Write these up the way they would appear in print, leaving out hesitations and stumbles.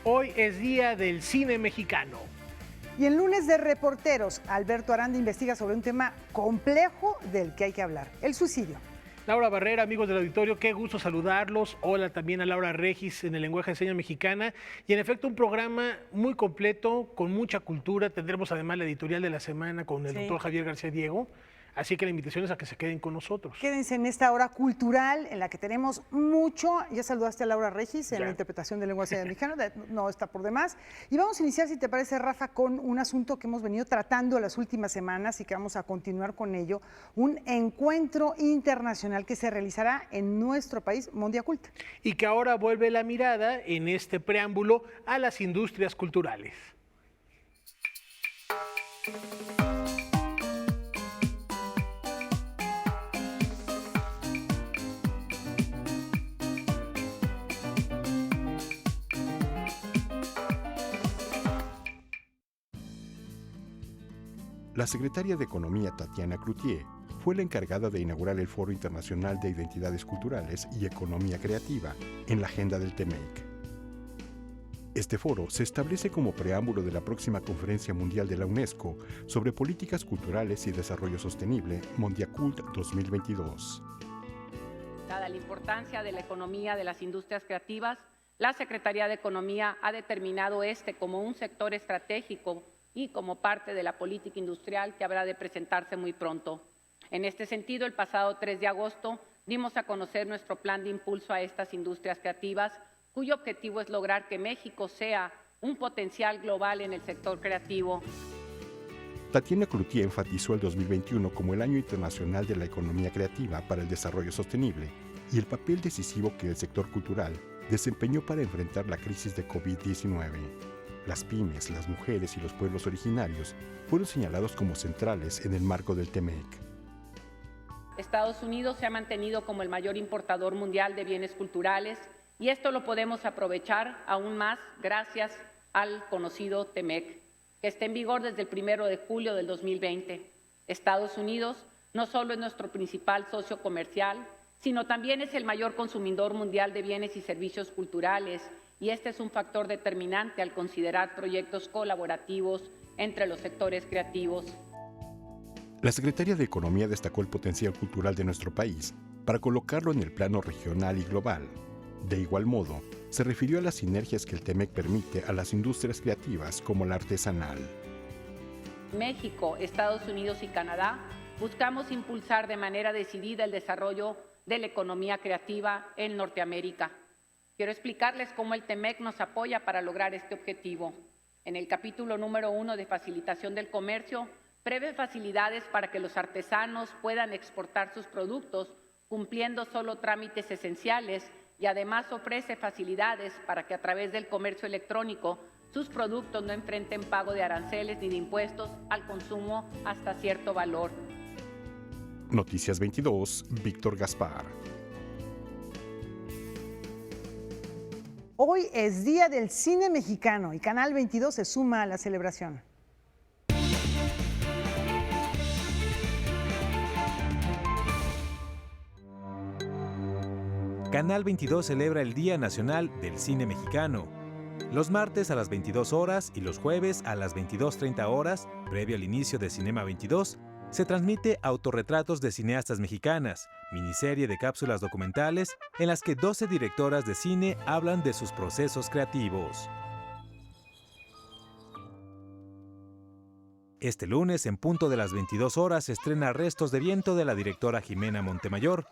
Hoy es Día del Cine Mexicano. Y en Lunes de Reporteros, Alberto Aranda investiga sobre un tema complejo del que hay que hablar, el suicidio. Laura Barrera, amigos del auditorio, qué gusto saludarlos. Hola también a Laura Regis en el lenguaje de señas mexicana. Y en efecto un programa muy completo, con mucha cultura. Tendremos además la editorial de la semana con el doctor Javier García Diego. Así que la invitación es a que se queden con nosotros. Quédense en esta hora cultural en la que tenemos mucho. Ya saludaste a Laura Regis en la interpretación de lengua mexicana, no está por demás. Y vamos a iniciar, si te parece, Rafa, con un asunto que hemos venido tratando las últimas semanas y que vamos a continuar con ello, un encuentro internacional que se realizará en nuestro país, Mondiacult. Y que ahora vuelve la mirada en este preámbulo a las industrias culturales. La secretaria de Economía, Tatiana Cloutier, fue la encargada de inaugurar el Foro Internacional de Identidades Culturales y Economía Creativa en la agenda del TEMEC. Este foro se establece como preámbulo de la próxima Conferencia Mundial de la UNESCO sobre Políticas Culturales y Desarrollo Sostenible, Mondiacult 2022. Dada la importancia de la economía de las industrias creativas, la Secretaría de Economía ha determinado este como un sector estratégico y como parte de la política industrial que habrá de presentarse muy pronto. En este sentido, el pasado 3 de agosto dimos a conocer nuestro plan de impulso a estas industrias creativas, cuyo objetivo es lograr que México sea un potencial global en el sector creativo. Tatiana Cloutier enfatizó el 2021 como el Año Internacional de la Economía Creativa para el Desarrollo Sostenible y el papel decisivo que el sector cultural desempeñó para enfrentar la crisis de COVID-19. Las pymes, las mujeres y los pueblos originarios fueron señalados como centrales en el marco del TEMEC. Estados Unidos se ha mantenido como el mayor importador mundial de bienes culturales y esto lo podemos aprovechar aún más gracias al conocido TEMEC, que está en vigor desde el 1 de julio del 2020. Estados Unidos no solo es nuestro principal socio comercial, sino también es el mayor consumidor mundial de bienes y servicios culturales, y este es un factor determinante al considerar proyectos colaborativos entre los sectores creativos. La secretaria de Economía destacó el potencial cultural de nuestro país para colocarlo en el plano regional y global. De igual modo, se refirió a las sinergias que el TEMEC permite a las industrias creativas como la artesanal. México, Estados Unidos y Canadá buscamos impulsar de manera decidida el desarrollo de la economía creativa en Norteamérica. Quiero explicarles cómo el TEMEC nos apoya para lograr este objetivo. En el capítulo número 1 de Facilitación del Comercio, prevé facilidades para que los artesanos puedan exportar sus productos cumpliendo solo trámites esenciales y además ofrece facilidades para que a través del comercio electrónico sus productos no enfrenten pago de aranceles ni de impuestos al consumo hasta cierto valor. Noticias 22, Víctor Gaspar. Hoy es Día del Cine Mexicano y Canal 22 se suma a la celebración. Canal 22 celebra el Día Nacional del Cine Mexicano. Los martes a las 22 horas y los jueves a las 22:30 horas, previo al inicio de Cinema 22, se transmite Autorretratos de Cineastas Mexicanas, miniserie de cápsulas documentales en las que 12 directoras de cine hablan de sus procesos creativos. Este lunes, en punto de las 22 horas, se estrena Restos de Viento de la directora Jimena Montemayor.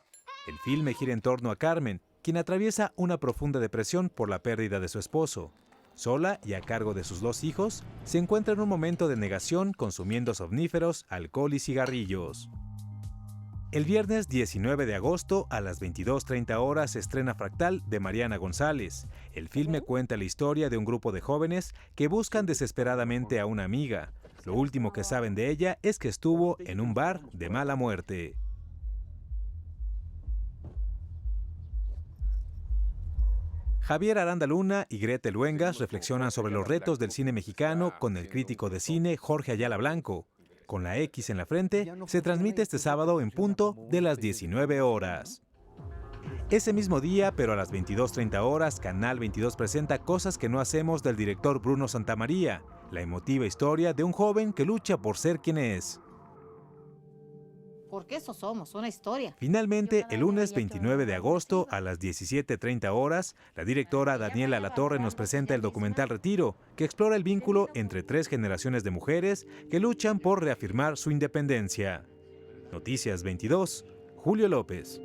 El filme gira en torno a Carmen, quien atraviesa una profunda depresión por la pérdida de su esposo. Sola y a cargo de sus 2 hijos, se encuentra en un momento de negación consumiendo somníferos, alcohol y cigarrillos. El viernes 19 de agosto a las 22:30 horas se estrena Fractal de Mariana González. El filme cuenta la historia de un grupo de jóvenes que buscan desesperadamente a una amiga. Lo último que saben de ella es que estuvo en un bar de mala muerte. Javier Aranda Luna y Grete Luengas reflexionan sobre los retos del cine mexicano con el crítico de cine Jorge Ayala Blanco. Con la X en la frente, se transmite este sábado en punto de las 19 horas. Ese mismo día, pero a las 22:30 horas, Canal 22 presenta Cosas que no hacemos del director Bruno Santamaría, la emotiva historia de un joven que lucha por ser quien es. Porque eso somos, una historia. Finalmente, el lunes 29 de agosto, a las 17:30 horas, la directora Daniela Latorre nos presenta el documental Retiro, que explora el vínculo entre 3 generaciones de mujeres que luchan por reafirmar su independencia. Noticias 22, Julio López.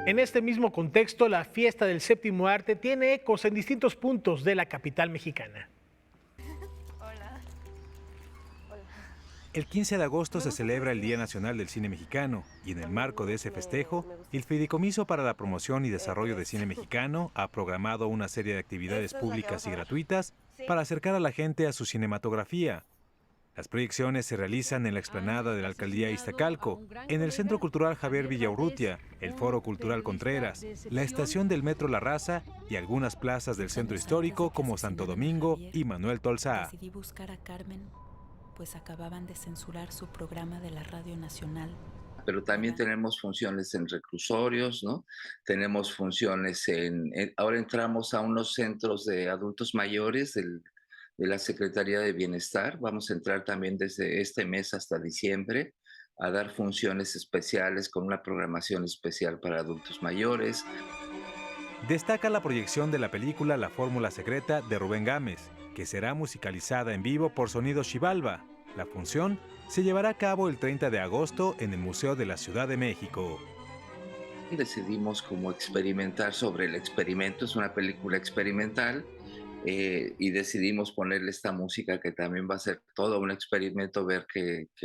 En este mismo contexto, la fiesta del séptimo arte tiene ecos en distintos puntos de la capital mexicana. El 15 de agosto se celebra el Día Nacional del Cine Mexicano y en el marco de ese festejo, el Fideicomiso para la Promoción y Desarrollo de Cine Mexicano ha programado una serie de actividades públicas y gratuitas para acercar a la gente a su cinematografía. Las proyecciones se realizan en la explanada de la Alcaldía Iztacalco, en el Centro Cultural Javier Villaurrutia, el Foro Cultural Contreras, la estación del Metro La Raza y algunas plazas del Centro Histórico como Santo Domingo y Manuel Tolsá. Decidí buscar a Carmen, pues acababan de censurar su programa de la Radio Nacional. Pero también tenemos funciones en reclusorios, ¿no? Tenemos funciones ahora entramos a unos centros de adultos mayores de la Secretaría de Bienestar. Vamos a entrar también desde este mes hasta diciembre a dar funciones especiales con una programación especial para adultos mayores. Destaca la proyección de la película La Fórmula Secreta de Rubén Gámez, que será musicalizada en vivo por Sonido Xibalba. La función se llevará a cabo el 30 de agosto en el Museo de la Ciudad de México. Decidimos como experimentar sobre el experimento, es una película experimental, y decidimos ponerle esta música que también va a ser todo un experimento, ver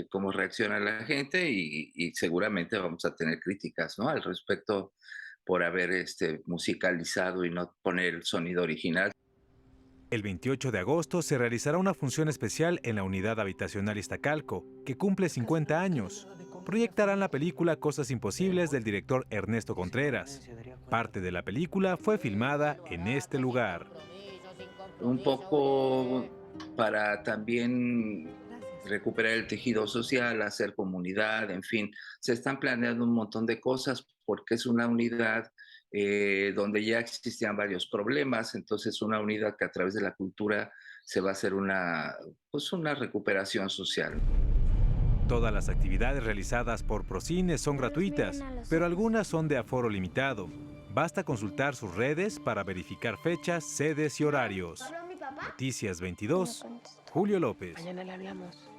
cómo reacciona la gente y seguramente vamos a tener críticas, ¿no?, al respecto por haber musicalizado y no poner el sonido original. El 28 de agosto se realizará una función especial en la Unidad Habitacional Iztacalco, que cumple 50 años. Proyectarán la película Cosas Imposibles del director Ernesto Contreras. Parte de la película fue filmada en este lugar. Un poco para también recuperar el tejido social, hacer comunidad, en fin. Se están planeando un montón de cosas porque es una unidad donde ya existían varios problemas, entonces una unidad que a través de la cultura se va a hacer una recuperación social. Todas las actividades realizadas por Procine son gratuitas, pero algunas son de aforo limitado. Basta consultar sus redes para verificar fechas, sedes y horarios. Noticias 22, Julio López. Mañana le hablamos.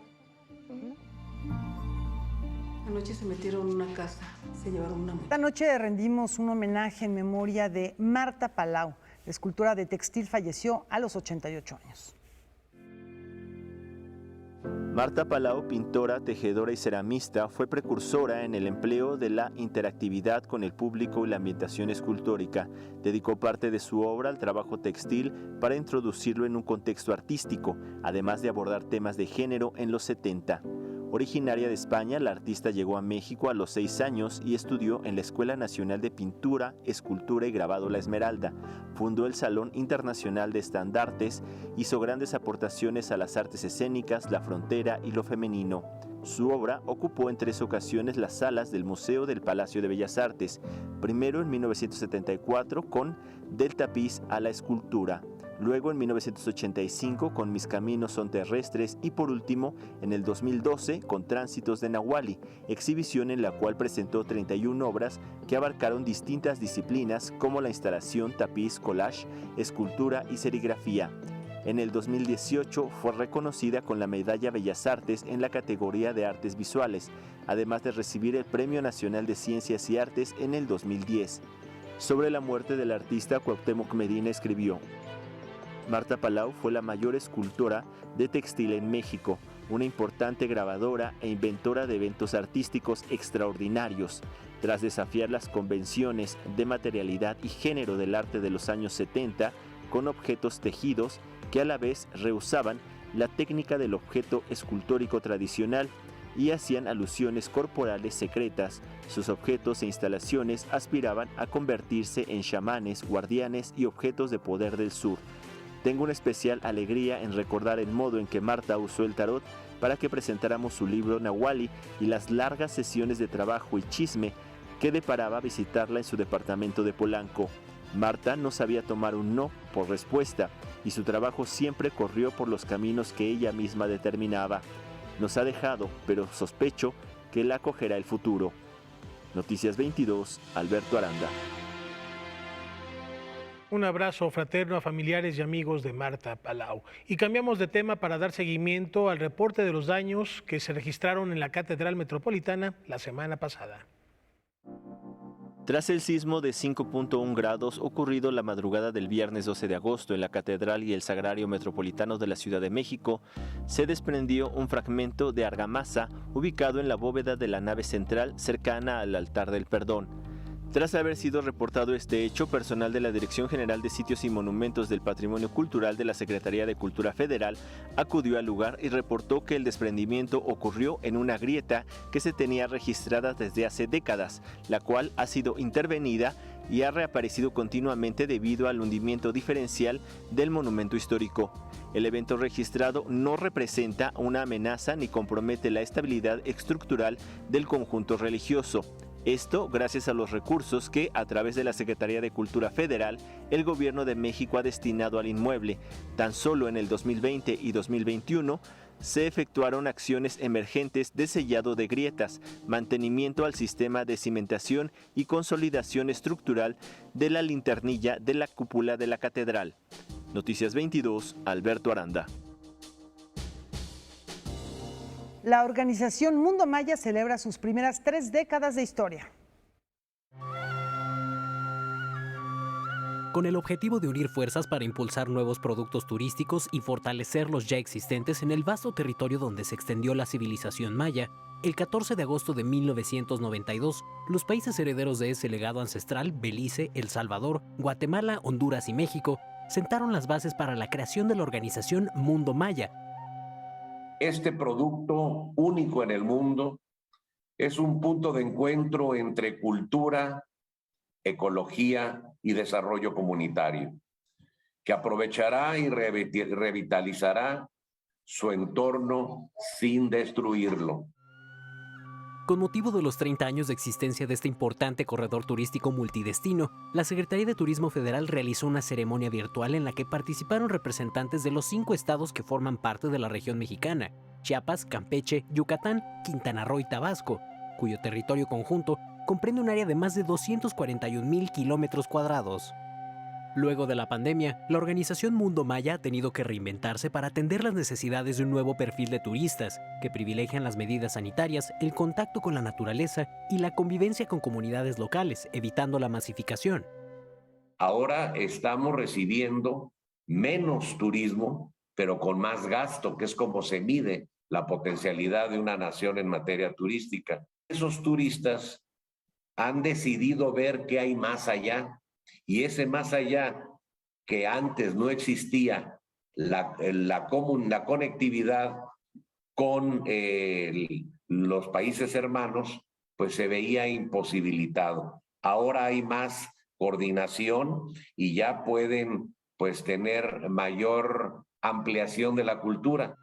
Anoche se metieron en una casa, se llevaron una mujer. Esta noche rendimos un homenaje en memoria de Marta Palau. La escultora de textil falleció a los 88 años. Marta Palau, pintora, tejedora y ceramista, fue precursora en el empleo de la interactividad con el público y la ambientación escultórica. Dedicó parte de su obra al trabajo textil para introducirlo en un contexto artístico, además de abordar temas de género en los 70. Originaria de España, la artista llegó a México a los 6 años y estudió en la Escuela Nacional de Pintura, Escultura y Grabado La Esmeralda. Fundó el Salón Internacional de Estandartes, hizo grandes aportaciones a las artes escénicas, la frontera y lo femenino. Su obra ocupó en 3 ocasiones las salas del Museo del Palacio de Bellas Artes, primero en 1974 con Del tapiz a la escultura, luego en 1985 con Mis caminos son terrestres y por último en el 2012 con Tránsitos de Nahuali, exhibición en la cual presentó 31 obras que abarcaron distintas disciplinas como la instalación, tapiz, collage, escultura y serigrafía. En el 2018 fue reconocida con la Medalla Bellas Artes en la categoría de Artes Visuales, además de recibir el Premio Nacional de Ciencias y Artes en el 2010. Sobre la muerte del artista, Cuauhtémoc Medina escribió: Marta Palau fue la mayor escultora de textil en México, una importante grabadora e inventora de eventos artísticos extraordinarios. Tras desafiar las convenciones de materialidad y género del arte de los años 70, con objetos tejidos que a la vez rehusaban la técnica del objeto escultórico tradicional y hacían alusiones corporales secretas, sus objetos e instalaciones aspiraban a convertirse en chamanes, guardianes y objetos de poder del sur. Tengo una especial alegría en recordar el modo en que Marta usó el tarot para que presentáramos su libro Nahuali y las largas sesiones de trabajo y chisme que deparaba visitarla en su departamento de Polanco. Marta no sabía tomar un no por respuesta y su trabajo siempre corrió por los caminos que ella misma determinaba. Nos ha dejado, pero sospecho que la acogerá el futuro. Noticias 22, Alberto Aranda. Un abrazo fraterno a familiares y amigos de Marta Palau. Y cambiamos de tema para dar seguimiento al reporte de los daños que se registraron en la Catedral Metropolitana la semana pasada. Tras el sismo de 5.1 grados ocurrido la madrugada del viernes 12 de agosto en la Catedral y el Sagrario Metropolitano de la Ciudad de México, se desprendió un fragmento de argamasa ubicado en la bóveda de la nave central cercana al altar del perdón. Tras haber sido reportado este hecho, personal de la Dirección General de Sitios y Monumentos del Patrimonio Cultural de la Secretaría de Cultura Federal acudió al lugar y reportó que el desprendimiento ocurrió en una grieta que se tenía registrada desde hace décadas, la cual ha sido intervenida y ha reaparecido continuamente debido al hundimiento diferencial del monumento histórico. El evento registrado no representa una amenaza ni compromete la estabilidad estructural del conjunto religioso. Esto gracias a los recursos que, a través de la Secretaría de Cultura Federal, el Gobierno de México ha destinado al inmueble. Tan solo en el 2020 y 2021 se efectuaron acciones emergentes de sellado de grietas, mantenimiento al sistema de cimentación y consolidación estructural de la linternilla de la cúpula de la catedral. Noticias 22, Alberto Aranda. La organización Mundo Maya celebra sus primeras 3 décadas de historia. Con el objetivo de unir fuerzas para impulsar nuevos productos turísticos y fortalecer los ya existentes en el vasto territorio donde se extendió la civilización maya, el 14 de agosto de 1992, los países herederos de ese legado ancestral, Belice, El Salvador, Guatemala, Honduras y México, sentaron las bases para la creación de la organización Mundo Maya. Este producto único en el mundo es un punto de encuentro entre cultura, ecología y desarrollo comunitario, que aprovechará y revitalizará su entorno sin destruirlo. Con motivo de los 30 años de existencia de este importante corredor turístico multidestino, la Secretaría de Turismo Federal realizó una ceremonia virtual en la que participaron representantes de los 5 estados que forman parte de la región mexicana: Chiapas, Campeche, Yucatán, Quintana Roo y Tabasco, cuyo territorio conjunto comprende un área de más de 241,000 kilómetros cuadrados. Luego de la pandemia, la organización Mundo Maya ha tenido que reinventarse para atender las necesidades de un nuevo perfil de turistas, que privilegian las medidas sanitarias, el contacto con la naturaleza y la convivencia con comunidades locales, evitando la masificación. Ahora estamos recibiendo menos turismo, pero con más gasto, que es como se mide la potencialidad de una nación en materia turística. Esos turistas han decidido ver qué hay más allá. Y ese más allá, que antes no existía la conectividad con los países hermanos, pues se veía imposibilitado. Ahora hay más coordinación y ya pueden pues tener mayor ampliación de la cultura.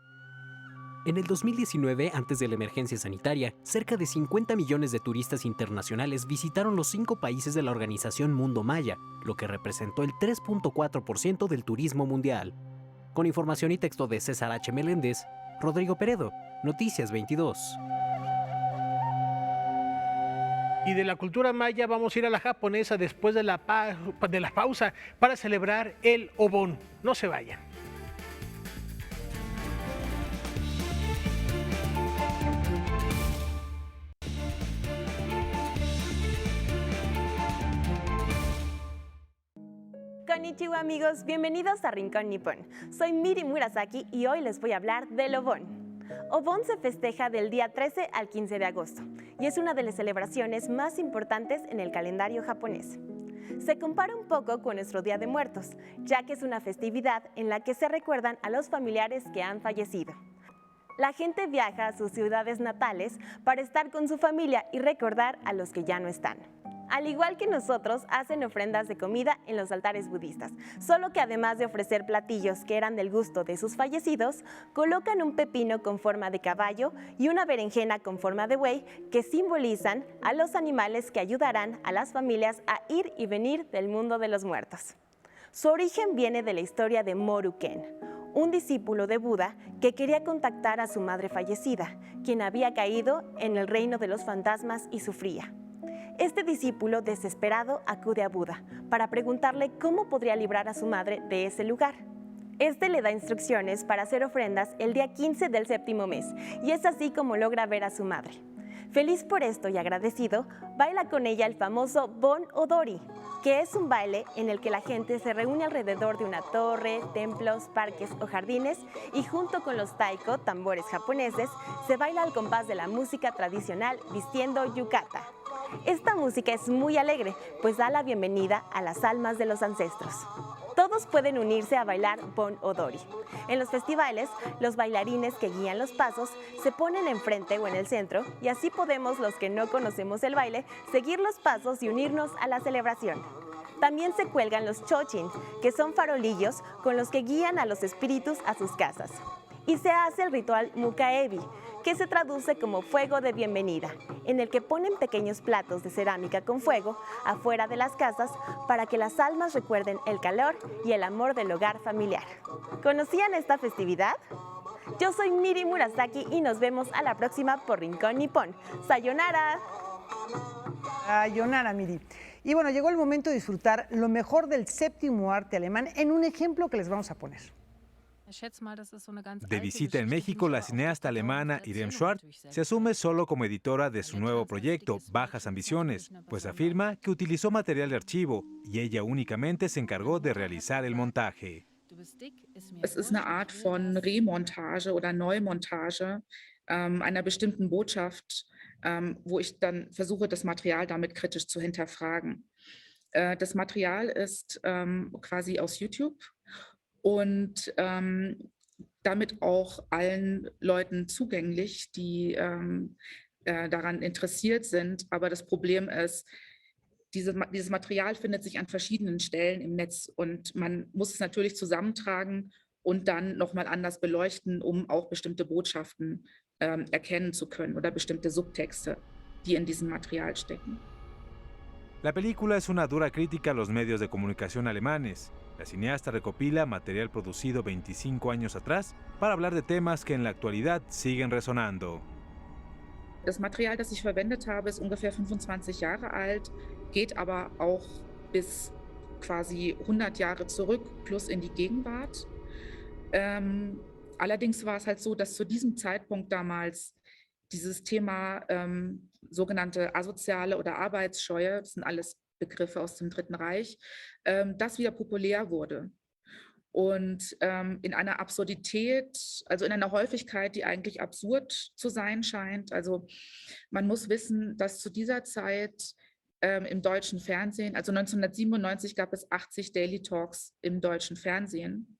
En el 2019, antes de la emergencia sanitaria, cerca de 50 millones de turistas internacionales visitaron los 5 países de la organización Mundo Maya, lo que representó el 3.4% del turismo mundial. Con información y texto de César H. Meléndez, Rodrigo Peredo, Noticias 22. Y de la cultura maya vamos a ir a la japonesa después de la pausa para celebrar el Obon. No se vayan. Konnichiwa amigos, bienvenidos a Rincón Nippon. Soy Miri Murasaki y hoy les voy a hablar del Obon. Obon se festeja del día 13 al 15 de agosto y es una de las celebraciones más importantes en el calendario japonés. Se compara un poco con nuestro Día de Muertos, ya que es una festividad en la que se recuerdan a los familiares que han fallecido. La gente viaja a sus ciudades natales para estar con su familia y recordar a los que ya no están. Al igual que nosotros, hacen ofrendas de comida en los altares budistas, solo que además de ofrecer platillos que eran del gusto de sus fallecidos, colocan un pepino con forma de caballo y una berenjena con forma de buey que simbolizan a los animales que ayudarán a las familias a ir y venir del mundo de los muertos. Su origen viene de la historia de Moru Ken, un discípulo de Buda que quería contactar a su madre fallecida, quien había caído en el reino de los fantasmas y sufría. Este discípulo, desesperado, acude a Buda para preguntarle cómo podría librar a su madre de ese lugar. Este le da instrucciones para hacer ofrendas el día 15 del séptimo mes, y es así como logra ver a su madre. Feliz por esto y agradecido, baila con ella el famoso Bon Odori, que es un baile en el que la gente se reúne alrededor de una torre, templos, parques o jardines y junto con los taiko, tambores japoneses, se baila al compás de la música tradicional vistiendo yukata. Esta música es muy alegre, pues da la bienvenida a las almas de los ancestros. Todos pueden unirse a bailar Bon Odori. En los festivales, los bailarines que guían los pasos se ponen enfrente o en el centro y así podemos, los que no conocemos el baile, seguir los pasos y unirnos a la celebración. También se cuelgan los chochin, que son farolillos con los que guían a los espíritus a sus casas. Y se hace el ritual Mukaebi, que se traduce como fuego de bienvenida, en el que ponen pequeños platos de cerámica con fuego afuera de las casas para que las almas recuerden el calor y el amor del hogar familiar. ¿Conocían esta festividad? Yo soy Miri Murasaki y nos vemos a la próxima por Rincón Nippon. ¡Sayonara! Sayonara, Miri. Y bueno, llegó el momento de disfrutar lo mejor del séptimo arte alemán en un ejemplo que les vamos a poner. De visita en México, la cineasta alemana Irene Schwartz se asume solo como editora de su nuevo proyecto, Bajas Ambiciones, pues afirma que utilizó material de archivo y ella únicamente se encargó de realizar el montaje. Es ist eine Art von Remontage oder Neumontage einer bestimmten Botschaft, wo ich dann versuche, das Material damit kritisch zu hinterfragen. Das Material ist quasi aus YouTube und damit auch allen Leuten zugänglich, die daran interessiert sind. Aber das Problem ist, dieses Material findet sich an verschiedenen Stellen im Netz und man muss es natürlich zusammentragen und dann nochmal anders beleuchten, um auch bestimmte Botschaften erkennen zu können oder bestimmte Subtexte, die in diesem Material stecken. La película es una dura crítica a los medios de comunicación alemanes. La cineasta recopila material producido 25 años atrás para hablar de temas que en la actualidad siguen resonando. Das Material, das ich verwendet habe, ist ungefähr 25 Jahre alt, geht aber auch bis quasi 100 Jahre zurück, plus in die Gegenwart. Allerdings war es halt so, dass zu diesem Zeitpunkt damals dieses Thema sogenannte asoziale oder Arbeitsscheue, das sind alles Begriffe aus dem Dritten Reich, das wieder populär wurde. Und in einer Absurdität, also in einer Häufigkeit, die eigentlich absurd zu sein scheint. Also man muss wissen, dass zu dieser Zeit im deutschen Fernsehen, also 1997 gab es 80 Daily Talks im deutschen Fernsehen.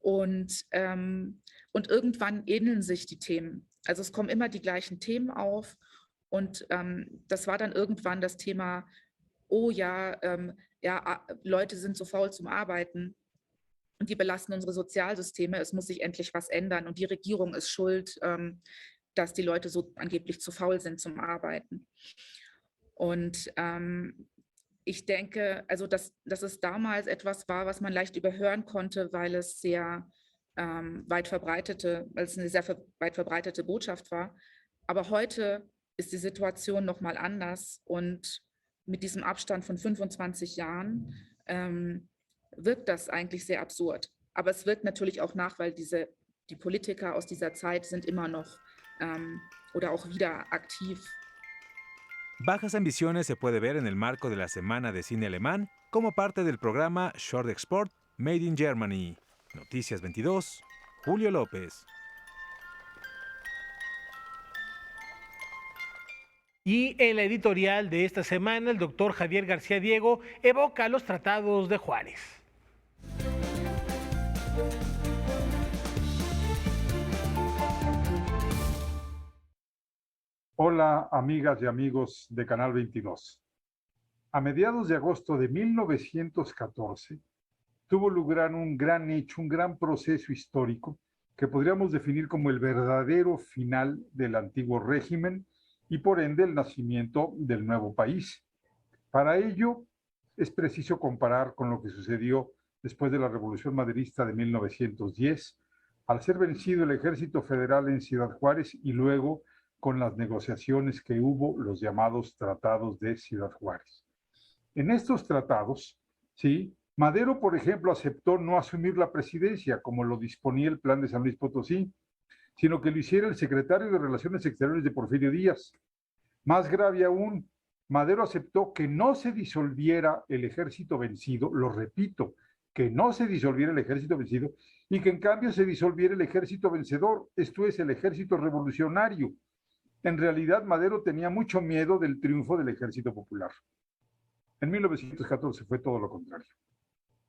Und irgendwann ähneln sich die Themen. Also es kommen immer die gleichen Themen auf. Und das war dann irgendwann das Thema, oh ja, Leute sind so faul zum Arbeiten. Und die belasten unsere Sozialsysteme. Es muss sich endlich was ändern. Und die Regierung ist schuld, dass die Leute so angeblich zu faul sind zum Arbeiten. Und ich denke, also dass es damals etwas war, was man leicht überhören konnte, weil es eine sehr weit verbreitete Botschaft war. Aber heute ist die Situation noch mal anders. Und mit diesem Abstand von 25 Jahren wirkt das eigentlich sehr absurd. Aber es wirkt natürlich auch nach, weil die Politiker aus dieser Zeit sind immer noch oder auch wieder aktiv. Bajas Ambiciones se puede ver en el marco de la Semana de Cine Alemán como parte del programa Short Export Made in Germany. Noticias 22, Julio López. Y en la editorial de esta semana, el doctor Javier García Diego evoca los tratados de Juárez. Hola, amigas y amigos de Canal 22. a mediados de agosto de 1914, tuvo lugar un gran hecho, un gran proceso histórico que podríamos definir como el verdadero final del antiguo régimen y por ende el nacimiento del nuevo país. Para ello es preciso comparar con lo que sucedió después de la Revolución Maderista de 1910, al ser vencido el Ejército Federal en Ciudad Juárez y luego con las negociaciones que hubo, los llamados Tratados de Ciudad Juárez. En estos tratados, ¿sí?, Madero, por ejemplo, aceptó no asumir la presidencia, como lo disponía el Plan de San Luis Potosí, sino que lo hiciera el secretario de Relaciones Exteriores de Porfirio Díaz. Más grave aún, Madero aceptó que no se disolviera el ejército vencido, lo repito, que no se disolviera el ejército vencido, y que en cambio se disolviera el ejército vencedor, esto es, el ejército revolucionario. En realidad, Madero tenía mucho miedo del triunfo del ejército popular. En 1914 fue todo lo contrario.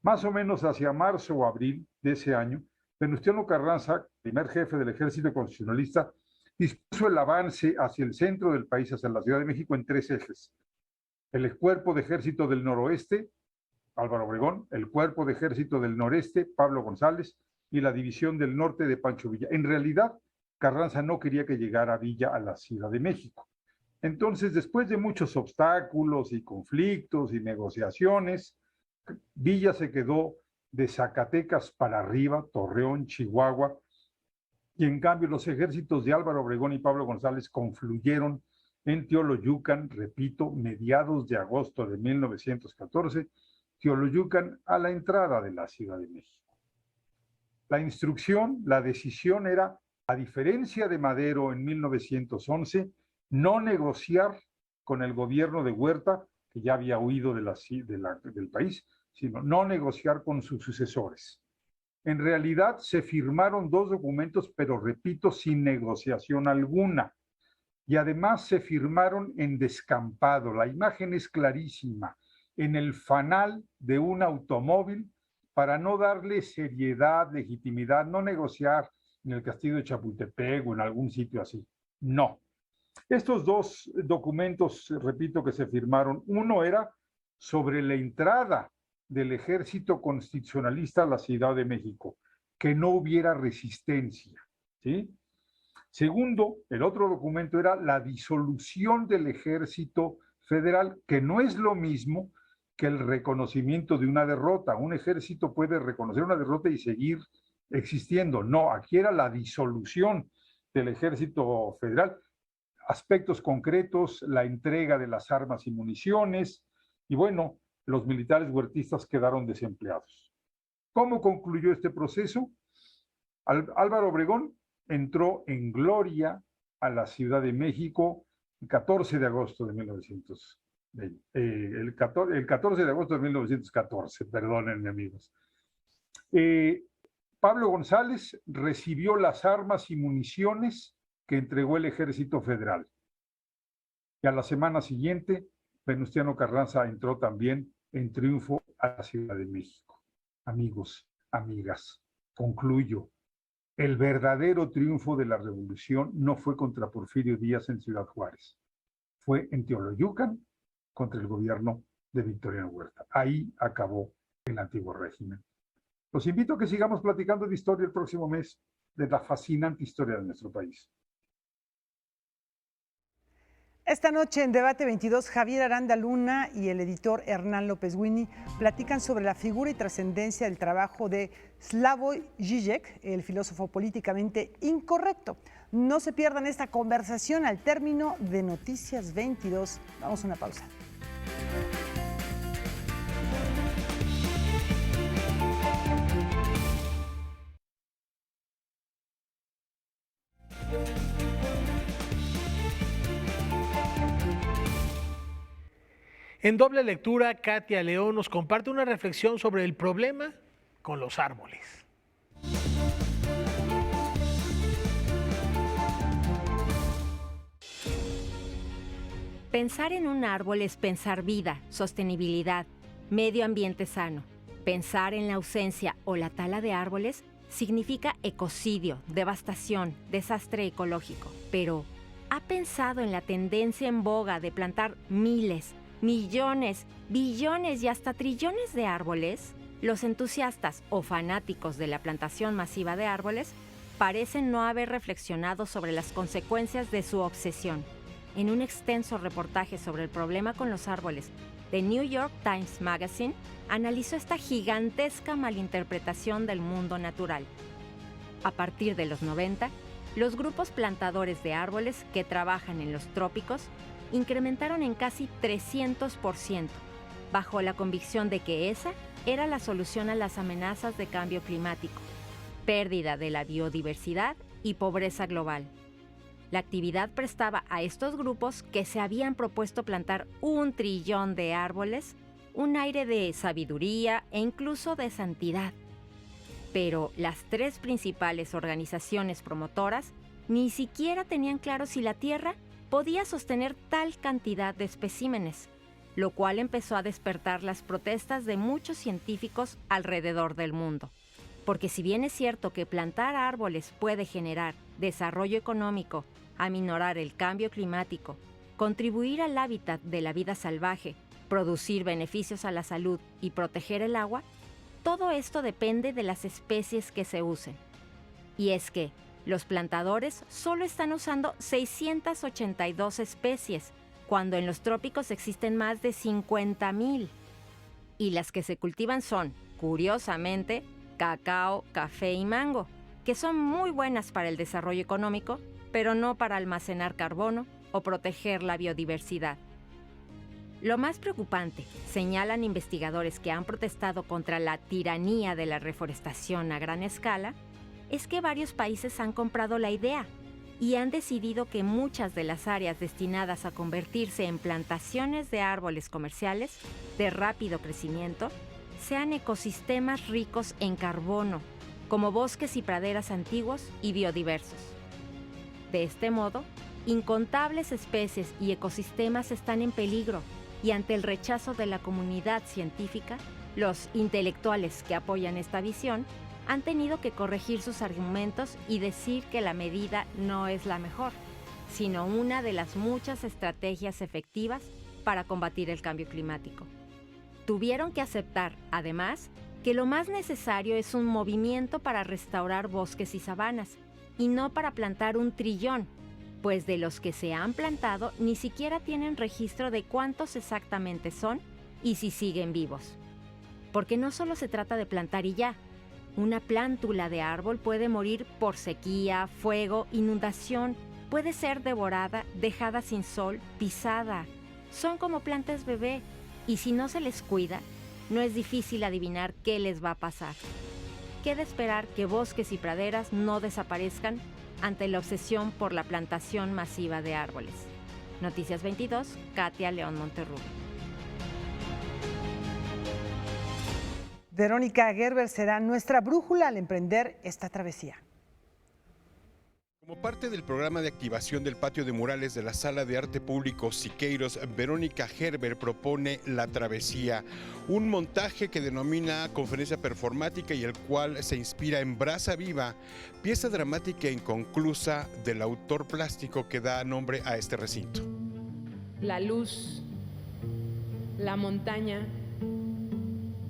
Más o menos hacia marzo o abril de ese año, Venustiano Carranza, primer jefe del ejército constitucionalista, dispuso el avance hacia el centro del país, hacia la Ciudad de México, en 3 ejes. El cuerpo de ejército del noroeste, Álvaro Obregón, el cuerpo de ejército del noreste, Pablo González, y la división del norte de Pancho Villa. En realidad, Carranza no quería que llegara Villa a la Ciudad de México. Entonces, después de muchos obstáculos y conflictos y negociaciones, Villa se quedó de Zacatecas para arriba, Torreón, Chihuahua, y en cambio los ejércitos de Álvaro Obregón y Pablo González confluyeron en Teoloyucan, repito, mediados de agosto de 1914, Teoloyucan a la entrada de la Ciudad de México. La instrucción, la decisión era, a diferencia de Madero en 1911, no negociar con el gobierno de Huerta, que ya había huido del país, sino no negociar con sus sucesores. En realidad se firmaron 2 documentos, pero repito, sin negociación alguna. Y además se firmaron en descampado. La imagen es clarísima, en el fanal de un automóvil, para no darle seriedad, legitimidad, no negociar en el castillo de Chapultepec o en algún sitio así. No. Estos 2 documentos, repito, que se firmaron, uno era sobre la entrada del ejército constitucionalista a la Ciudad de México, que no hubiera resistencia, ¿sí? Segundo, el otro documento era la disolución del ejército federal, que no es lo mismo que el reconocimiento de una derrota. Un ejército puede reconocer una derrota y seguir existiendo. No, aquí era la disolución del ejército federal. Aspectos concretos, la entrega de las armas y municiones, y bueno, los militares huertistas quedaron desempleados. ¿Cómo concluyó este proceso? Álvaro Obregón entró en gloria a la Ciudad de México el 14 de agosto de 1914, perdónenme amigos. Pablo González recibió las armas y municiones que entregó el Ejército Federal. Y a la semana siguiente, Venustiano Carranza entró también en triunfo a la Ciudad de México. Amigos, amigas, concluyo. El verdadero triunfo de la revolución no fue contra Porfirio Díaz en Ciudad Juárez. Fue en Teoloyucan contra el gobierno de Victoriano Huerta. Ahí acabó el antiguo régimen. Los invito a que sigamos platicando de historia el próximo mes, de la fascinante historia de nuestro país. Esta noche en Debate 22, Javier Aranda Luna y el editor Hernán López Winnie platican sobre la figura y trascendencia del trabajo de Slavoj Žižek, el filósofo políticamente incorrecto. No se pierdan esta conversación al término de Noticias 22. Vamos a una pausa. En doble lectura, Katia León nos comparte una reflexión sobre el problema con los árboles. Pensar en un árbol es pensar vida, sostenibilidad, medio ambiente sano. Pensar en la ausencia o la tala de árboles significa ecocidio, devastación, desastre ecológico. Pero, ¿ha pensado en la tendencia en boga de plantar miles millones, billones y hasta trillones de árboles, los entusiastas o fanáticos de la plantación masiva de árboles parecen no haber reflexionado sobre las consecuencias de su obsesión. En un extenso reportaje sobre el problema con los árboles, The New York Times Magazine analizó esta gigantesca malinterpretación del mundo natural. A partir de los 90, los grupos plantadores de árboles que trabajan en los trópicos incrementaron en casi 300%, bajo la convicción de que esa era la solución a las amenazas de cambio climático, pérdida de la biodiversidad y pobreza global. La actividad prestaba a estos grupos que se habían propuesto plantar 1 trillón de árboles un aire de sabiduría e incluso de santidad. Pero las 3 principales organizaciones promotoras ni siquiera tenían claro si la Tierra podía sostener tal cantidad de especímenes, lo cual empezó a despertar las protestas de muchos científicos alrededor del mundo. Porque si bien es cierto que plantar árboles puede generar desarrollo económico, aminorar el cambio climático, contribuir al hábitat de la vida salvaje, producir beneficios a la salud y proteger el agua, todo esto depende de las especies que se usen. Y es que los plantadores solo están usando 682 especies, cuando en los trópicos existen más de 50,000. Y las que se cultivan son, curiosamente, cacao, café y mango, que son muy buenas para el desarrollo económico, pero no para almacenar carbono o proteger la biodiversidad. Lo más preocupante, señalan investigadores que han protestado contra la tiranía de la reforestación a gran escala, es que varios países han comprado la idea y han decidido que muchas de las áreas destinadas a convertirse en plantaciones de árboles comerciales de rápido crecimiento sean ecosistemas ricos en carbono, como bosques y praderas antiguos y biodiversos. De este modo, incontables especies y ecosistemas están en peligro y ante el rechazo de la comunidad científica, los intelectuales que apoyan esta visión han tenido que corregir sus argumentos y decir que la medida no es la mejor, sino una de las muchas estrategias efectivas para combatir el cambio climático. Tuvieron que aceptar, además, que lo más necesario es un movimiento para restaurar bosques y sabanas, y no para plantar 1 trillón, pues de los que se han plantado ni siquiera tienen registro de cuántos exactamente son y si siguen vivos. Porque no solo se trata de plantar y ya. Una plántula de árbol puede morir por sequía, fuego, inundación, puede ser devorada, dejada sin sol, pisada. Son como plantas bebé, y si no se les cuida, no es difícil adivinar qué les va a pasar. Queda esperar que bosques y praderas no desaparezcan ante la obsesión por la plantación masiva de árboles. Noticias 22, Katia León Monterrubio. Verónica Gerber será nuestra brújula al emprender esta travesía. Como parte del programa de activación del patio de murales de la Sala de Arte Público Siqueiros, Verónica Gerber propone La Travesía, un montaje que denomina conferencia performática y el cual se inspira en Brasa Viva, pieza dramática inconclusa del autor plástico que da nombre a este recinto. La luz, la montaña,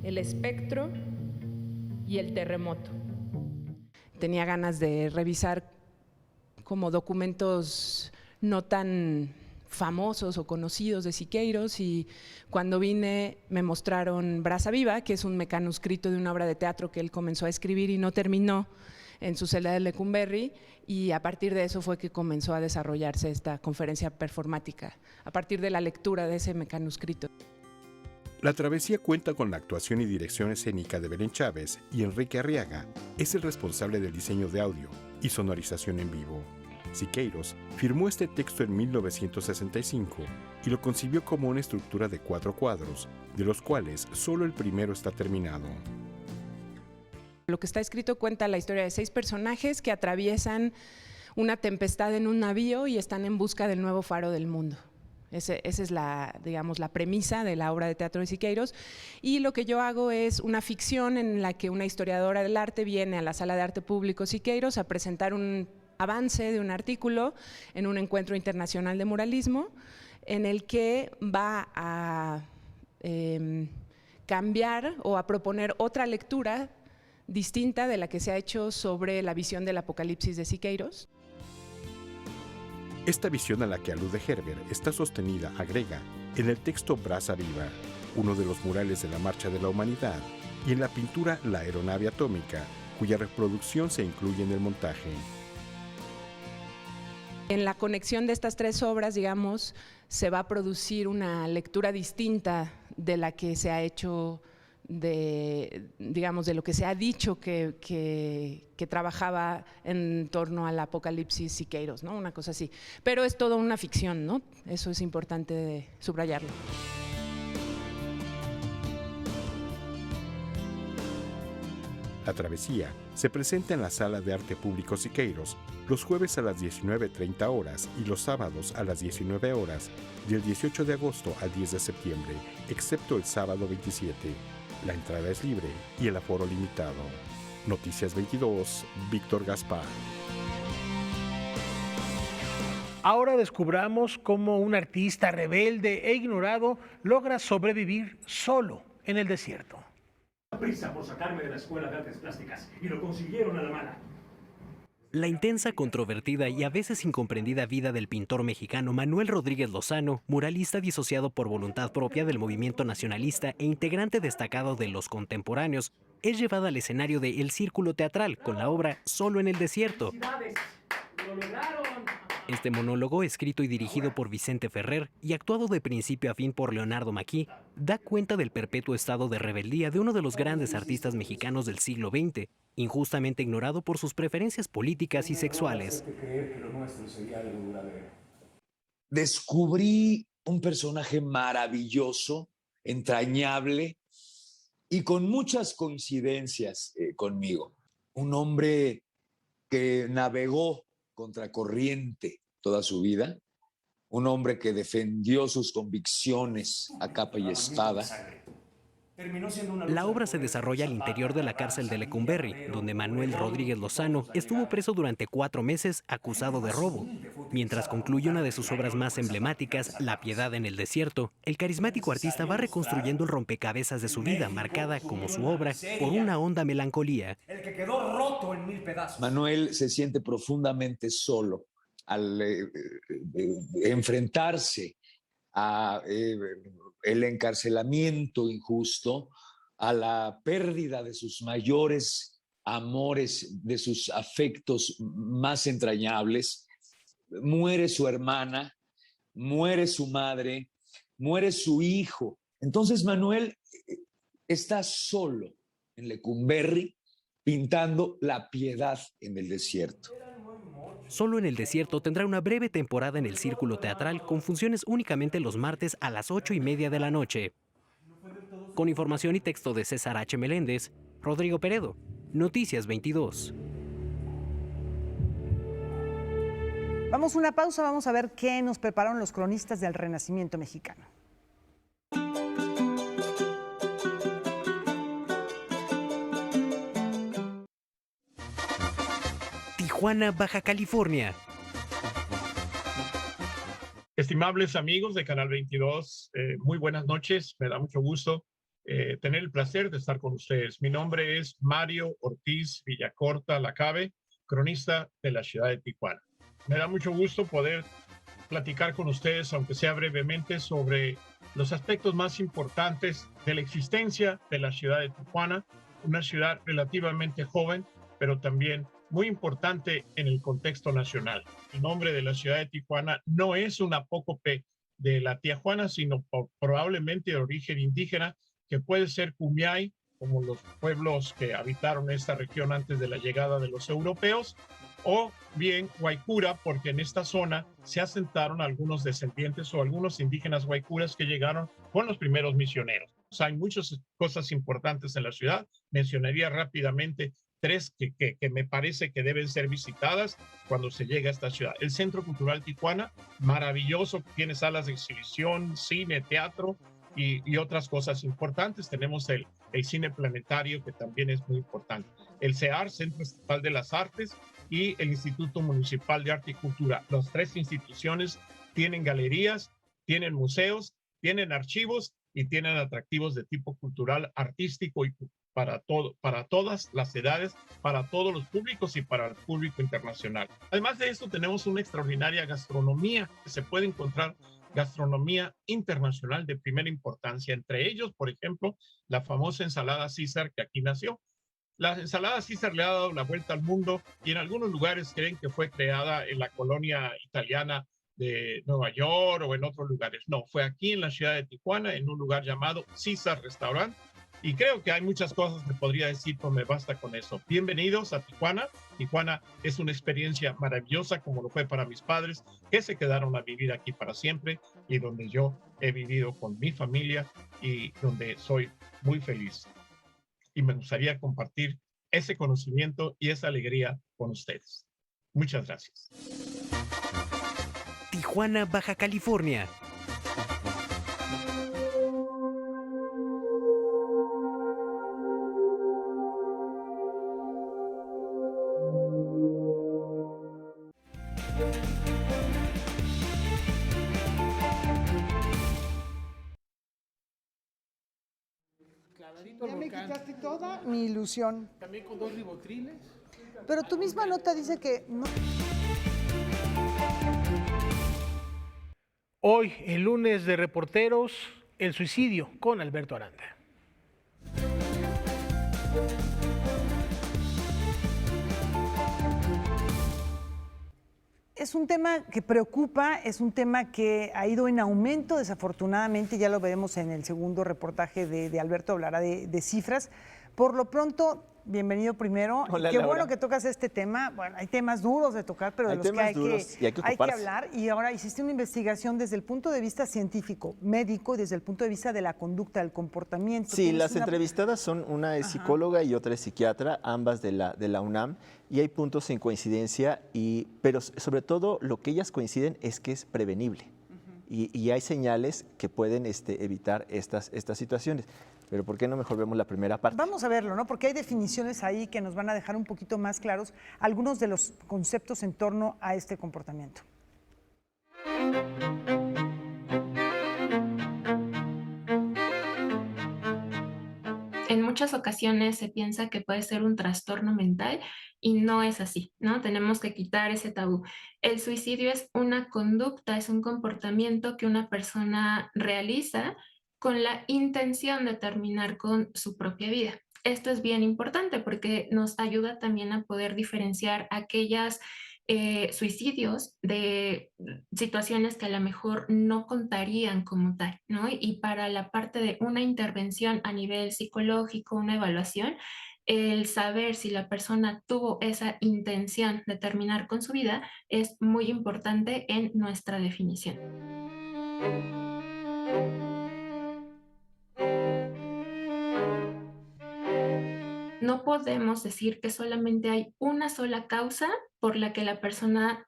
el espectro y el terremoto. Tenía ganas de revisar como documentos no tan famosos o conocidos de Siqueiros, y cuando vine me mostraron Brasa Viva, que es un mecanuscrito de una obra de teatro que él comenzó a escribir y no terminó en su celda de Lecumberri, y a partir de eso fue que comenzó a desarrollarse esta conferencia performática, a partir de la lectura de ese mecanuscrito. La Travesía cuenta con la actuación y dirección escénica de Belén Chávez, y Enrique Arriaga es el responsable del diseño de audio y sonorización en vivo. Siqueiros firmó este texto en 1965 y lo concibió como una estructura de 4 cuadros, de los cuales solo el primero está terminado. Lo que está escrito cuenta la historia de 6 personajes que atraviesan una tempestad en un navío y están en busca del nuevo faro del mundo. Esa es la premisa de la obra de teatro de Siqueiros, y lo que yo hago es una ficción en la que una historiadora del arte viene a la Sala de Arte Público Siqueiros a presentar un avance de un artículo en un encuentro internacional de muralismo. en el que va a cambiar o a proponer otra lectura distinta de la que se ha hecho sobre la visión del Apocalipsis de Siqueiros. Esta visión a la que alude Herbert está sostenida, agrega, en el texto Brasa Viva, uno de los murales de la Marcha de la Humanidad, y en la pintura La Aeronave Atómica, cuya reproducción se incluye en el montaje. En la conexión de estas tres obras, digamos, se va a producir una lectura distinta de la que se ha hecho, de lo que se ha dicho que trabajaba en torno al Apocalipsis Siqueiros, ¿no? Una cosa así. Pero es toda una ficción, ¿no? Eso es importante subrayarlo. La travesía se presenta en la Sala de Arte Público Siqueiros los jueves a las 19:30 horas y los sábados a las 19 horas, del 18 de agosto al 10 de septiembre, excepto el sábado 27. La entrada es libre y el aforo limitado. Noticias 22, Víctor Gaspar. Ahora descubramos cómo un artista rebelde e ignorado logra sobrevivir solo en el desierto. Prisa por sacarme de la escuela de artes plásticas y lo consiguieron a la mala. La intensa, controvertida y a veces incomprendida vida del pintor mexicano Manuel Rodríguez Lozano, muralista disociado por voluntad propia del movimiento nacionalista e integrante destacado de Los Contemporáneos, es llevada al escenario de El Círculo Teatral con la obra Solo en el Desierto. ¡Lo lograron! Este monólogo, escrito y dirigido por Vicente Ferrer y actuado de principio a fin por Leonardo Maquis, da cuenta del perpetuo estado de rebeldía de uno de los grandes artistas mexicanos del siglo XX, injustamente ignorado por sus preferencias políticas y sexuales. Descubrí un personaje maravilloso, entrañable y con muchas coincidencias conmigo. Un hombre que navegó contracorriente toda su vida, un hombre que defendió sus convicciones a capa y espada. La obra se desarrolla al interior de la cárcel de Lecumberri, donde Manuel Rodríguez Lozano estuvo preso durante 4 meses acusado de robo. Mientras concluye una de sus obras más emblemáticas, La Piedad en el Desierto, el carismático artista va reconstruyendo el rompecabezas de su vida, marcada, como su obra, por una honda melancolía. El que quedó roto en 1000 pedazos. Manuel se siente profundamente solo al enfrentarse a el encarcelamiento injusto, a la pérdida de sus mayores amores, de sus afectos más entrañables. Muere su hermana, muere su madre, muere su hijo. Entonces Manuel está solo en Lecumberri pintando La Piedad en el Desierto. Solo en el Desierto tendrá una breve temporada en el Círculo Teatral con funciones únicamente los martes a las 8:30 de la noche. Con información y texto de César H. Meléndez, Rodrigo Peredo, Noticias 22. Vamos a una pausa, vamos a ver qué nos prepararon los cronistas del Renacimiento mexicano. Tijuana, Baja California. Estimables amigos de Canal 22, muy buenas noches. Me da mucho gusto tener el placer de estar con ustedes. Mi nombre es Mario Ortiz Villacorta Lacabe, cronista de la ciudad de Tijuana. Me da mucho gusto poder platicar con ustedes, aunque sea brevemente, sobre los aspectos más importantes de la existencia de la ciudad de Tijuana, una ciudad relativamente joven, pero también muy importante en el contexto nacional. El nombre de la ciudad de Tijuana no es un apócope de la Tijuana, sino probablemente de origen indígena, que puede ser Kumiai, como los pueblos que habitaron esta región antes de la llegada de los europeos, o bien Guaycura, porque en esta zona se asentaron algunos descendientes o algunos indígenas guaycuras que llegaron con los primeros misioneros. O sea, hay muchas cosas importantes en la ciudad. Mencionaría rápidamente 3 que me parece que deben ser visitadas cuando se llega a esta ciudad. El Centro Cultural Tijuana, maravilloso, tiene salas de exhibición, cine, teatro y otras cosas importantes. Tenemos el Cine Planetario, que también es muy importante. El CEAR, Centro Estatal de las Artes, y el Instituto Municipal de Arte y Cultura. Las 3 instituciones tienen galerías Tienen museos, tienen archivos y tienen atractivos de tipo cultural, artístico y para todas las edades, para todos los públicos y para el público internacional. Además de esto, tenemos una extraordinaria gastronomía. Se puede encontrar gastronomía internacional de primera importancia. Entre ellos, por ejemplo, la famosa ensalada César que aquí nació. La ensalada César le ha dado la vuelta al mundo y en algunos lugares creen que fue creada en la colonia italiana de Nueva York o en otros lugares. No, fue aquí en la ciudad de Tijuana, en un lugar llamado César Restaurant. Y creo que hay muchas cosas que podría decir, pero me basta con eso. Bienvenidos a Tijuana. Tijuana es una experiencia maravillosa, como lo fue para mis padres, que se quedaron a vivir aquí para siempre y donde yo he vivido con mi familia y donde soy muy feliz. Y me gustaría compartir ese conocimiento y esa alegría con ustedes. Muchas gracias. Tijuana, Baja California. Ya me quitaste toda mi ilusión. También con 2 ribotriles. Pero tu misma nota dice que no. Hoy, el lunes de reporteros, el suicidio con Alberto Aranda. Es un tema que preocupa, es un tema que ha ido en aumento, desafortunadamente, ya lo veremos en el segundo reportaje de Alberto, hablará de cifras. Por lo pronto, bienvenido primero. Hola, qué Laura. bueno que tocas este tema. Bueno, hay temas duros de tocar, pero de los que hay que hablar. Y ahora hiciste una investigación desde el punto de vista científico, médico, y desde el punto de vista de la conducta, del comportamiento. Sí, las entrevistadas son una es psicóloga y otra es psiquiatra, ambas de la UNAM, y hay puntos en coincidencia, pero sobre todo lo que ellas coinciden es que es prevenible. Y hay señales que pueden evitar estas situaciones. Pero ¿por qué no mejor vemos la primera parte? Vamos a verlo, ¿no? Porque hay definiciones ahí que nos van a dejar un poquito más claros algunos de los conceptos en torno a este comportamiento. En muchas ocasiones se piensa que puede ser un trastorno mental y no es así, ¿no? Tenemos que quitar ese tabú. El suicidio es una conducta, es un comportamiento que una persona realiza con la intención de terminar con su propia vida. Esto es bien importante porque nos ayuda también a poder diferenciar aquellas suicidios de situaciones que a lo mejor no contarían como tal, ¿no? Y para la parte de una intervención a nivel psicológico, una evaluación, el saber si la persona tuvo esa intención de terminar con su vida es muy importante en nuestra definición. No podemos decir que solamente hay una sola causa por la que la persona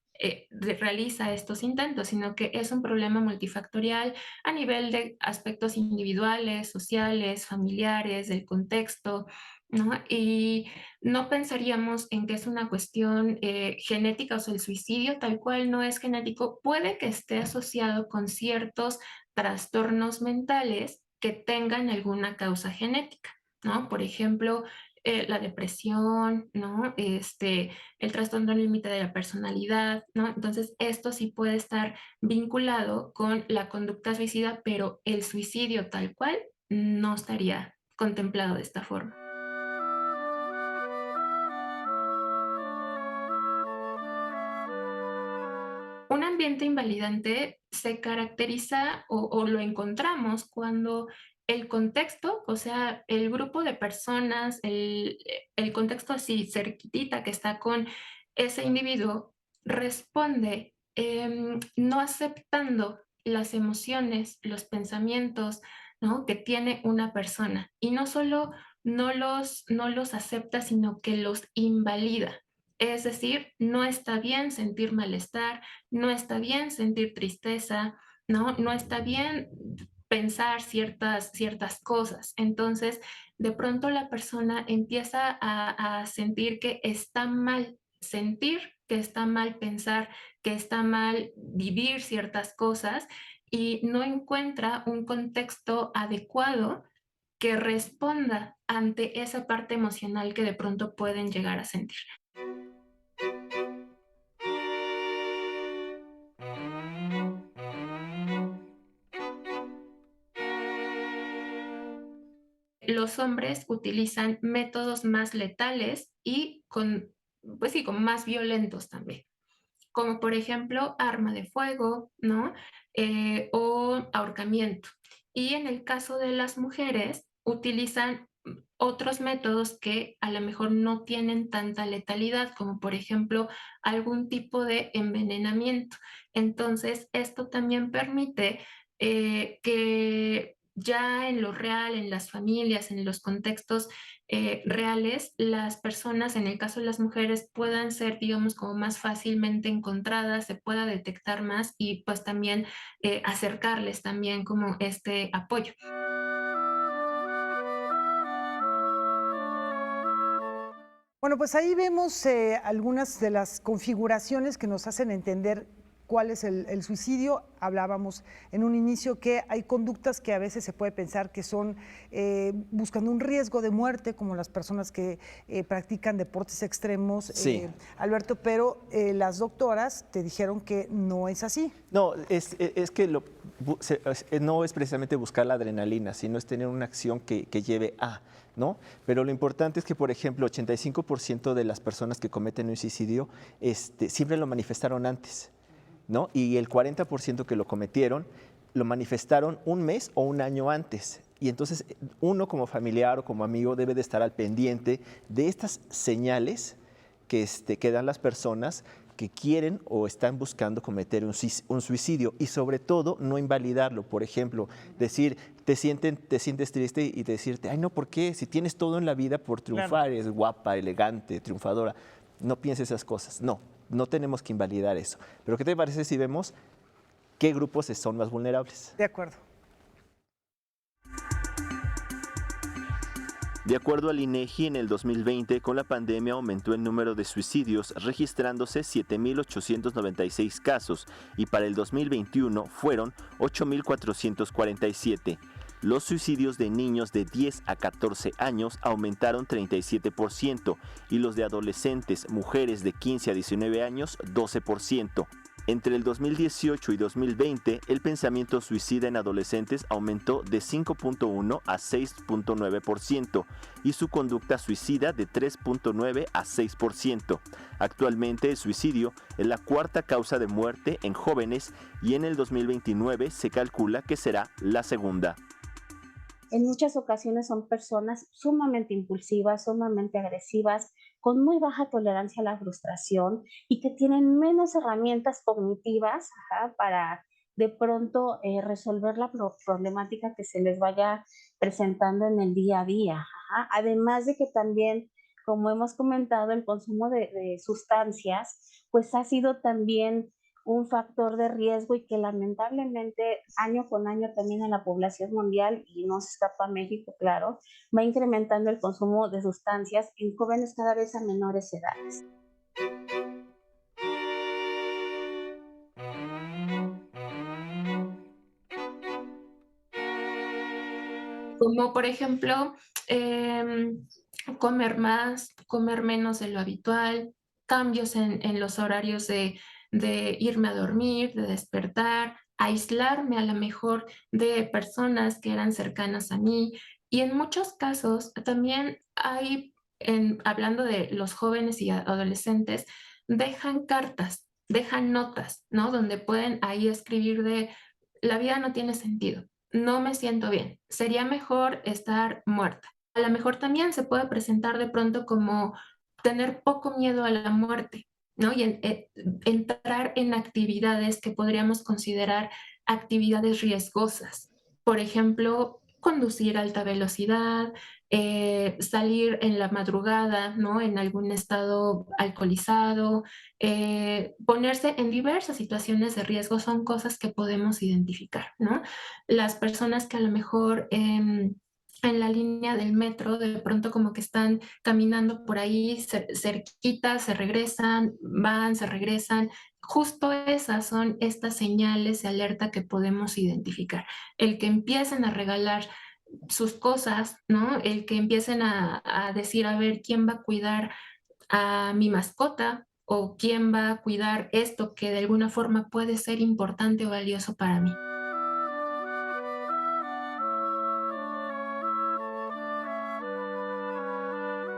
realiza estos intentos, sino que es un problema multifactorial a nivel de aspectos individuales, sociales, familiares, del contexto, ¿no? Y no pensaríamos en que es una cuestión genética, o sea, el suicidio tal cual no es genético, puede que esté asociado con ciertos trastornos mentales que tengan alguna causa genética, ¿no? Por ejemplo, la depresión, ¿no? El trastorno límite de la personalidad, ¿no? Entonces, esto sí puede estar vinculado con la conducta suicida, pero el suicidio tal cual no estaría contemplado de esta forma. Un ambiente invalidante se caracteriza o lo encontramos cuando el contexto, o sea, el grupo de personas, el contexto así cerquitita que está con ese individuo, responde no aceptando las emociones, los pensamientos, ¿no? que tiene una persona. Y no solo no los acepta, sino que los invalida. Es decir, no está bien sentir malestar, no está bien sentir tristeza, no está bien pensar ciertas cosas. Entonces, de pronto la persona empieza a sentir que está mal sentir, que está mal pensar, que está mal vivir ciertas cosas y no encuentra un contexto adecuado que responda ante esa parte emocional que de pronto pueden llegar a sentir. Los hombres utilizan métodos más letales y pues sí, con más violentos también, como por ejemplo arma de fuego, ¿no? O ahorcamiento. Y en el caso de las mujeres, utilizan otros métodos que a lo mejor no tienen tanta letalidad, como por ejemplo algún tipo de envenenamiento. Entonces, esto también permite que ya en lo real, en las familias, en los contextos reales, las personas, en el caso de las mujeres, puedan ser, digamos, como más fácilmente encontradas, se pueda detectar más y pues también acercarles también como este apoyo. Bueno, pues ahí vemos algunas de las configuraciones que nos hacen entender cuál es el suicidio. Hablábamos en un inicio que hay conductas que a veces se puede pensar que son buscando un riesgo de muerte, como las personas que practican deportes extremos, Sí. Alberto, pero las doctoras te dijeron que no es así. No, es que no es precisamente buscar la adrenalina, sino es tener una acción que lleve a, ¿no? Pero lo importante es que, por ejemplo, 85% de las personas que cometen un suicidio siempre lo manifestaron antes, ¿no? Y el 40% que lo cometieron lo manifestaron un mes o un año antes. Y entonces uno como familiar o como amigo debe de estar al pendiente de estas señales que dan las personas que quieren o están buscando cometer un suicidio, y sobre todo no invalidarlo. Por ejemplo, decir, te sientes triste y decirte, ay no, ¿por qué? Si tienes todo en la vida por triunfar, eres guapa, elegante, triunfadora, no pienses esas cosas. No tenemos que invalidar eso. Pero ¿qué te parece si vemos qué grupos son más vulnerables? De acuerdo. De acuerdo al INEGI, en el 2020, con la pandemia aumentó el número de suicidios, registrándose 7.896 casos, y para el 2021 fueron 8.447. Los suicidios de niños de 10 a 14 años aumentaron 37% y los de adolescentes, mujeres de 15 a 19 años, 12%. Entre el 2018 y 2020, el pensamiento suicida en adolescentes aumentó de 5.1 a 6.9% y su conducta suicida de 3.9 a 6%. Actualmente el suicidio es la cuarta causa de muerte en jóvenes y en el 2029 se calcula que será la segunda. En muchas ocasiones son personas sumamente impulsivas, sumamente agresivas, con muy baja tolerancia a la frustración y que tienen menos herramientas cognitivas para de pronto resolver la problemática que se les vaya presentando en el día a día. Además de que también, como hemos comentado, el consumo de sustancias pues ha sido también un factor de riesgo y que lamentablemente año con año también en la población mundial, y no se escapa a México, claro, va incrementando el consumo de sustancias en jóvenes cada vez a menores edades. Como por ejemplo, comer más, comer menos de lo habitual, cambios en los horarios de irme a dormir, de despertar, aislarme a lo mejor de personas que eran cercanas a mí. Y en muchos casos también hay, hablando de los jóvenes y adolescentes, dejan cartas, dejan notas, ¿no? Donde pueden ahí escribir de, la vida no tiene sentido, no me siento bien, sería mejor estar muerta. A lo mejor también se puede presentar de pronto como tener poco miedo a la muerte, ¿no? Y entrar en actividades que podríamos considerar actividades riesgosas. Por ejemplo, conducir a alta velocidad, salir en la madrugada, ¿no? En algún estado alcoholizado, ponerse en diversas situaciones de riesgo son cosas que podemos identificar, ¿no? Las personas que a lo mejor en la línea del metro, de pronto como que están caminando por ahí cerquita, se regresan, van, se regresan. Justo esas son estas señales de alerta que podemos identificar. El que empiecen a regalar sus cosas, ¿no? El que empiecen a decir, a ver, ¿quién va a cuidar a mi mascota? ¿O quién va a cuidar esto que de alguna forma puede ser importante o valioso para mí?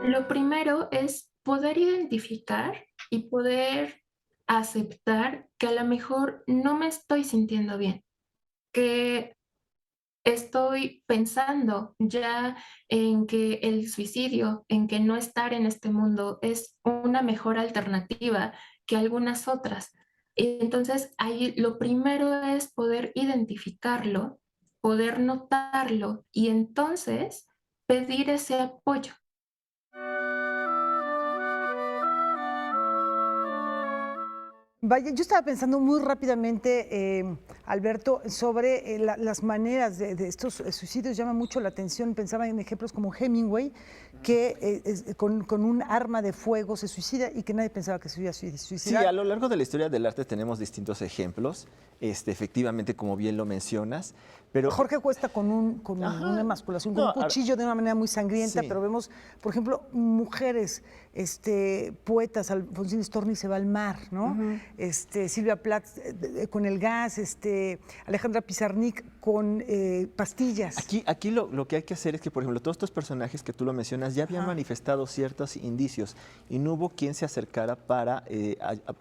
Lo primero es poder identificar y poder aceptar que a lo mejor no me estoy sintiendo bien, que estoy pensando ya en que el suicidio, en que no estar en este mundo es una mejor alternativa que algunas otras. Entonces, ahí lo primero es poder identificarlo, poder notarlo y entonces pedir ese apoyo. Vaya, yo estaba pensando muy rápidamente, Alberto, sobre las maneras de estos suicidios. Llama mucho la atención. Pensaba en ejemplos como Hemingway, que con un arma de fuego se suicida y que nadie pensaba que se iba a suicidar. Sí, a lo largo de la historia del arte tenemos distintos ejemplos, efectivamente, como bien lo mencionas. Pero Jorge Cuesta con una emasculación, con un cuchillo de una manera muy sangrienta, sí. Pero vemos, por ejemplo, mujeres, poetas, Alfonsín Storni se va al mar, ¿no? Silvia Plath con el gas, Alejandra Pizarnik con pastillas. Aquí lo que hay que hacer es que, por ejemplo, todos estos personajes que tú lo mencionas ya habían manifestado ciertos indicios y no hubo quien se acercara para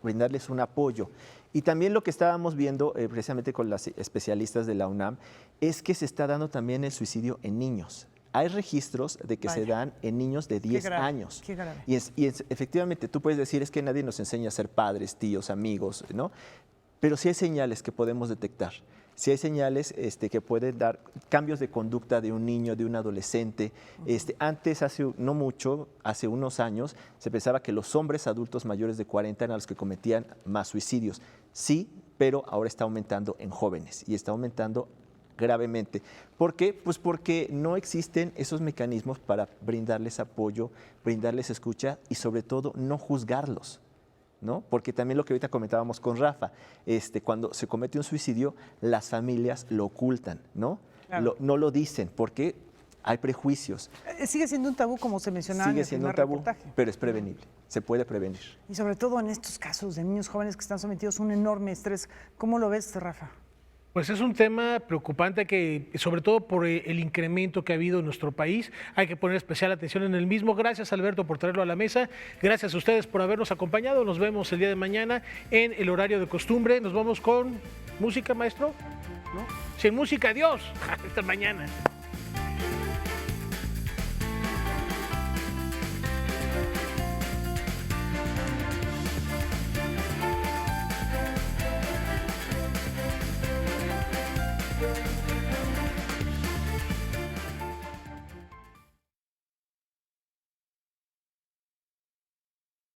brindarles un apoyo. Y también lo que estábamos viendo precisamente con las especialistas de la UNAM es que se está dando también el suicidio en niños. Hay registros de que se dan en niños de 10 años. Qué grave. Y efectivamente, tú puedes decir, es que nadie nos enseña a ser padres, tíos, amigos, ¿no? Pero sí hay señales que podemos detectar. Sí hay señales que pueden dar cambios de conducta de un niño, de un adolescente. Antes, no mucho, hace unos años, se pensaba que los hombres adultos mayores de 40 eran los que cometían más suicidios. Sí, pero ahora está aumentando en jóvenes y está aumentando gravemente. ¿Por qué? Pues porque no existen esos mecanismos para brindarles apoyo, brindarles escucha y sobre todo no juzgarlos, ¿no? Porque también lo que ahorita comentábamos con Rafa, cuando se comete un suicidio, las familias lo ocultan, ¿no? Claro. No lo dicen porque hay prejuicios. Sigue siendo un tabú, como se mencionaba. Sigue siendo un tabú, pero es prevenible, se puede prevenir. Y sobre todo en estos casos de niños jóvenes que están sometidos a un enorme estrés. ¿Cómo lo ves, Rafa? Pues es un tema preocupante que, sobre todo por el incremento que ha habido en nuestro país, hay que poner especial atención en el mismo. Gracias, Alberto, por traerlo a la mesa. Gracias a ustedes por habernos acompañado. Nos vemos el día de mañana en el horario de costumbre. Nos vamos con música, maestro. ¿No? Sin música, adiós. Hasta mañana.